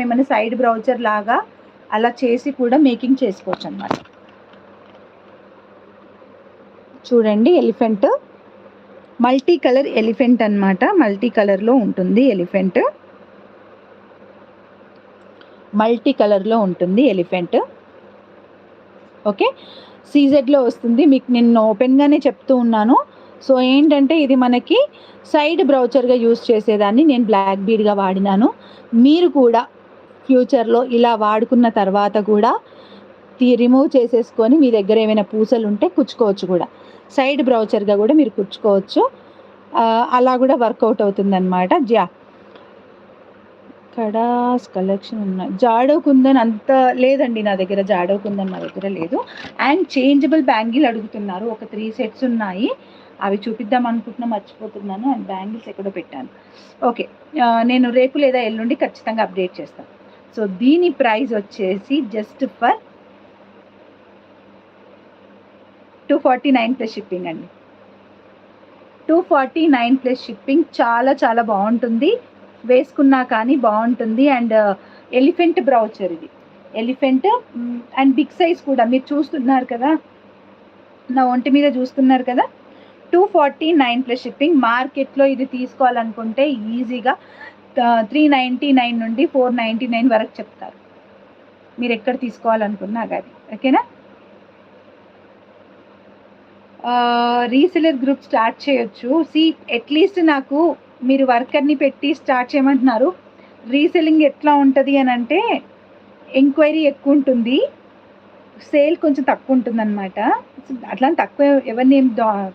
ఏమైనా side brochure లాగా అలా చేసి కూడా మేకింగ్ చేసుకోవచ్చు అన్నమాట. చూడండి ఎలిఫెంట్, మల్టీ కలర్ ఎలిఫెంట్ అన్నమాట. మల్టీ కలర్లో ఉంటుంది ఎలిఫెంట్, మల్టీ కలర్లో ఉంటుంది ఎలిఫెంట్. ఓకే, సీజెడ్లో వస్తుంది. మీకు నేను ఓపెన్గానే చెప్తూ ఉన్నాను. సో ఏంటంటే ఇది మనకి సైడ్ బ్రౌచర్గా యూస్ చేసేదాన్ని, నేను బ్లాక్ బీడ్గా వాడినాను. మీరు కూడా ఫ్యూచర్లో ఇలా వాడుకున్న తర్వాత కూడా రిమూవ్ చేసేసుకొని మీ దగ్గర ఏమైనా పూసలు ఉంటే కుచ్చుకోవచ్చు కూడా, సైడ్ బ్రౌచర్గా కూడా మీరు కుచ్చుకోవచ్చు. అలా కూడా వర్కౌట్ అవుతుందన్నమాట. కడాస్ కలెక్షన్ ఉన్నాయి. జాడో కుందన్ అంత లేదండి నా దగ్గర, జాడో కుందన్ నా దగ్గర లేదు. అండ్ చేంజబుల్ బ్యాంగిల్ అడుగుతున్నారు, ఒక 3 సెట్స్ ఉన్నాయి, అవి చూపిద్దాం అనుకుంటున్నా మర్చిపోతున్నాను. అండ్ బ్యాంగిల్స్ ఎక్కడో పెట్టాను. ఓకే, నేను రేపు లేదా ఎల్లుండి ఖచ్చితంగా అప్డేట్ చేస్తాను. సో దీని ప్రైస్ వచ్చేసి జస్ట్ ఫర్ 249 ప్లస్ షిప్పింగ్ అండి. 249 ప్లస్ షిప్పింగ్. చాలా చాలా బాగుంటుంది, వేసుకున్నా కానీ బాగుంటుంది. అండ్ ఎలిఫెంట్ బ్రౌచర్ ఇది, ఎలిఫెంట్ అండ్ బిగ్ సైజ్ కూడా మీరు చూస్తున్నారు కదా, నా ఒంటి మీద చూస్తున్నారు కదా. 249 ప్లస్ షిప్పింగ్. మార్కెట్లో ఇది తీసుకోవాలనుకుంటే ఈజీగా 399 నుండి 499 వరకు చెప్తారు, మీరు ఎక్కడ తీసుకోవాలనుకున్నా కానీ. ఓకేనా, రీసెలర్ గ్రూప్ స్టార్ట్ చేయొచ్చు. అట్లీస్ట్ నాకు మీరు వర్కర్ని పెట్టి స్టార్ట్ చేయమంటున్నారు. రీసెల్లింగ్ ఎట్లా ఉంటుంది అని అంటే ఎంక్వైరీ ఎక్కువ ఉంటుంది, సేల్ కొంచెం తక్కువ ఉంటుంది అనమాట. అట్లా తక్కువ ఎవరిని ఏం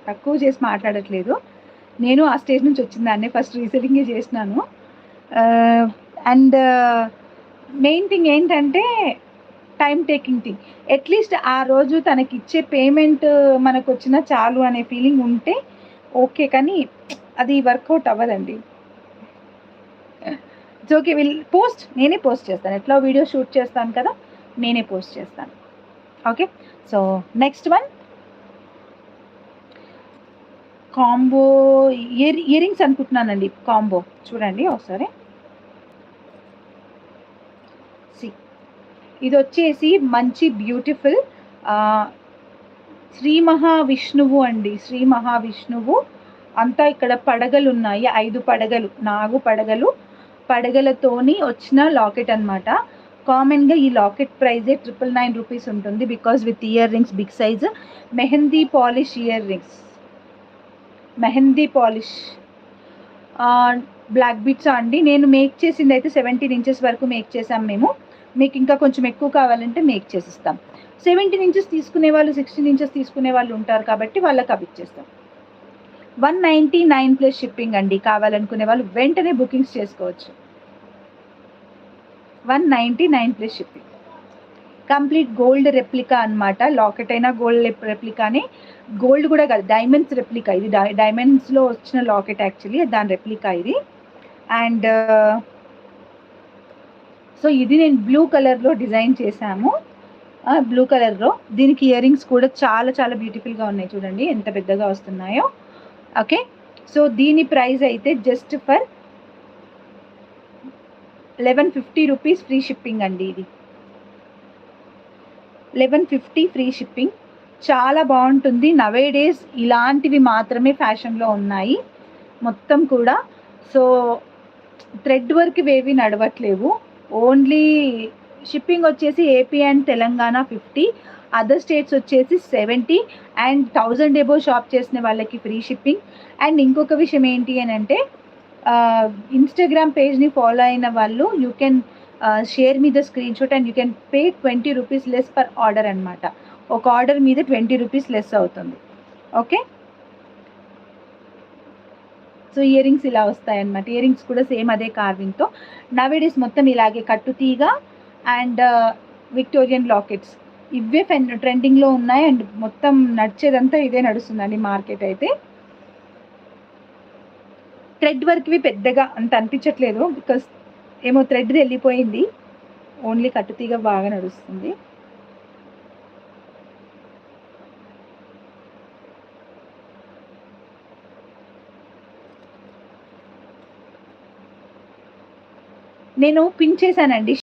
తక్కువ చేసి మాట్లాడట్లేదు, నేను ఆ స్టేజ్ నుంచి వచ్చిందాన్ని, ఫస్ట్ రీసెల్లింగే చేసినాను. అండ్ మెయిన్ థింగ్ ఏంటంటే టైం టేకింగ్ థింగ్. అట్లీస్ట్ ఆ రోజు తనకి ఇచ్చే పేమెంట్ మనకు వచ్చినా చాలు అనే ఫీలింగ్ ఉంటే ఓకే, కానీ అది వర్కౌట్ అవ్వదండి. ఇట్స్ ఓకే, నేనే పోస్ట్ చేస్తాను, ఎట్లా వీడియో షూట్ చేస్తాను కదా, నేనే పోస్ట్ చేస్తాను. Okay, so next one combo ear rings అనుకుంటున్నానండి. కాంబో చూడండి ఒకసారి. ఇది వచ్చేసి మంచి బ్యూటిఫుల్ శ్రీ మహావిష్ణువు అండి. శ్రీ మహావిష్ణువు అంతా ఇక్కడ పడగలు ఉన్నాయి, 5 పడగలు, నాగు పడగలు, పడగలతోని వచ్చిన లాకెట్ అనమాట. కామన్గా ఈ లాకెట్ ప్రైజే 999 రూపీస్ ఉంటుంది, because with ear rings big size mehndi polish ear rings, mehndi polish black beads అండి. నేను మేక్ చేసింది అయితే 17 ఇంచెస్ వరకు మేక్ చేసాం మేము. మీకు ఇంకా కొంచెం ఎక్కువ కావాలంటే మేక్ చేసిస్తాం. 17 ఇంచెస్ తీసుకునే వాళ్ళు, 16 ఇంచెస్ తీసుకునే వాళ్ళు ఉంటారు కాబట్టి వాళ్ళకి అవి ఇచ్చేస్తాం. 199 ప్లస్ షిప్పింగ్ అండి. కావాలనుకునే వాళ్ళు వెంటనే బుకింగ్స్ చేసుకోవచ్చు. 199 plus shipping. Complete gold replica అనమాట. లాకెట్ అయినా గోల్డ్ రెప్లికానే, గోల్డ్ కూడా కాదు, డైమండ్స్ రెప్లికా. ఇది డైమండ్స్లో వచ్చిన లాకెట్ యాక్చువల్లీ, దాని రెప్లికా ఇది. అండ్ సో ఇది నేను బ్లూ కలర్లో డిజైన్ చేశాము, బ్లూ కలర్లో. దీనికి ఇయర్ రింగ్స్ కూడా చాలా చాలా బ్యూటిఫుల్గా ఉన్నాయి, చూడండి ఎంత పెద్దగా వస్తున్నాయో. ఓకే, సో దీని ప్రైస్ అయితే just for 1150 rupees free shipping అండి. ఇది 1150 ఫ్రీ షిప్పింగ్. చాలా బాగుంటుంది. నవే డేస్ ఇలాంటివి మాత్రమే ఫ్యాషన్లో ఉన్నాయి మొత్తం కూడా. సో థ్రెడ్ వర్క్ ఇవేవి నడవట్లేవు, ఓన్లీ షిప్పింగ్ వచ్చేసి AP and Telangana 50, other states వచ్చేసి 70, అండ్ 1000 ఎబో షాప్ చేసిన వాళ్ళకి ఫ్రీ షిప్పింగ్. అండ్ ఇంకొక విషయం ఏంటి అని అంటే ఇన్స్టాగ్రామ్ పేజ్ని ఫాలో అయిన వాళ్ళు you can share me the screen shot and you can pay 20 rupees less per order అనమాట. ఒక ఆర్డర్ మీద 20 రూపీస్ లెస్ అవుతుంది. ఓకే, సో ఇయర్ రింగ్స్ ఇలా వస్తాయన్నమాట. ఇయర్ రింగ్స్ కూడా సేమ్ అదే కార్వింగ్తో. నవేడేస్ మొత్తం ఇలాగే కట్టుతీగ అండ్ విక్టోరియన్ లాకెట్స్ ఇవే ట్రెండింగ్లో ఉన్నాయి. అండ్ మొత్తం నడిచేదంతా ఇదే నడుస్తుందండి మార్కెట్ అయితే. థ్రెడ్ వర్క్వి పెద్దగా అంత అనిపించట్లేదు, బికాస్ ఏమో థ్రెడ్ వెళ్ళిపోయింది, ఓన్లీ కట్టుతీగ బాగా నడుస్తుంది. నేను పిన్ చేశానండి